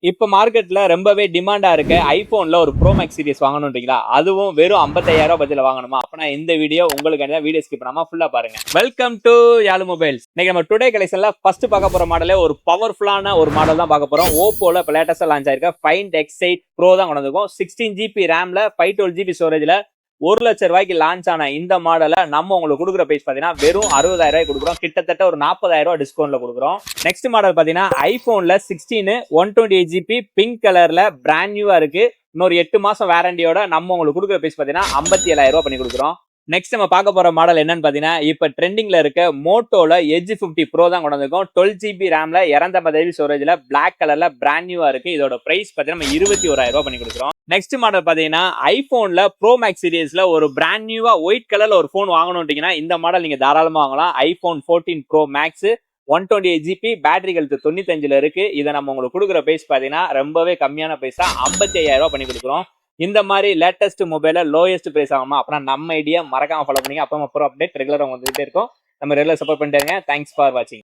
இப்ப மார்க்கெட்ல ரொம்பவே டிமாண்டா இருக்க ஐபோன்ல ஒரு ப்ரோ மேக்ஸ் சீரிஸ் வாங்கணும்ன்றீங்களா? அதுவும் வெறும் 55,000 பட்ஜெட்ல வாங்கணுமா? அப்பனா இந்த வீடியோ உங்களுக்கு வீடியோ ஸ்கிப் பண்ணாம ஃபுல்லா பாருங்க. Welcome to Yazh mobiles. இன்னைக்கு நம்ம டுடே கலெக்ஷன்ல ஃபர்ஸ்ட் பார்க்க போற மாடலே ஒரு பவர்ஃபுல்லான ஒரு மாடல் தான் பார்க்க போறோம். ஓப்போல இப்ப லேட்டஸ்டா லான்ச் ஆயிருக்க Find X8 Pro தான் கொண்டு வந்திருக்கோம். 16GB ரேம்ல 512GB ஸ்டோரேஜ்ல 1 லட்சம் ரூபாய்க்கு லான்ச் ஆன இந்த மாடலை நம்ம உங்களுக்கு கொடுக்குற பிரைஸ் பாத்தீங்கன்னா வெறும் 60,000 ரூபாய் கொடுக்குறோம். கிட்டத்தட்ட ஒரு 40,000 ரூபாய் டிஸ்கவுண்ட்ல கொடுக்குறோம். நெக்ஸ்ட் மாடல் பாத்தீங்கன்னா ஐபோன்ல 16 128GB பிங்க் கலர்ல பிராண்ட் நியூவா இருக்கு. இன்னொரு 8 மாசம் வாரண்டியோட நம்ம உங்களுக்கு கொடுக்குற பிரைஸ் பாத்தீங்கன்னா 57,000 ரூபாய் பண்ணி கொடுக்குறோம். நெக்ஸ்ட் நம்ம பார்க்க போற மாடல் என்னன்னு பாத்தீங்கன்னா இப்ப ட்ரெண்டிங்ல இருக்க மோட்டோல எட்ஜ் 50 ப்ரோ தான் கொண்டு வந்திருக்கோம். 12GB ரேம்ல 250GB ஸ்டோரேஜ்ல பிளாக் கலர்ல பிராண்ட் நியூவா இருக்கு. இதோட பிரைஸ் பாத்தீங்கன்னா நம்ம 21,000 ரூபாய் பண்ணி கொடுக்குறோம். நெக்ஸ்ட் மாடல் பாத்தீங்கன்னா ஐபோன்ல ப்ரோ மேக்ஸ் சீரிஸ்ல ஒரு பிராண்ட் நியூவா ஒயிட் கலர்ல ஒரு போன் வாங்கணும்ட்டீங்கன்னா இந்த மாடல் நீங்க தாராளமா வாங்கலாம். IPhone 14 pro max 128GB battery health 95ல இருக்கு. இதை நம்ம உங்களுக்கு கொடுக்குற பிரைஸ் பாத்தீங்கன்னா ரொம்பவே கம்மியான பிரைஸ் தான், 55,000 ரூபாய் பண்ணி கொடுக்குறோம். இந்த மாதிரி லேட்டஸ்ட் மொபைல லோயஸ்ட் பிரைஸ் ஆகுமா அப்படின்னா நம்ம ஐடியா மறக்காம ஃபாலோ பண்ணீங்க. அப்புறம் அப்டேட் ரெகுலரா வந்துகிட்டே இருக்கும். நம்ம ரெகுலர் சப்போர்ட் பண்ணிட்டு இருங்க. தேங்க்ஸ் ஃபார் வாட்சிங்.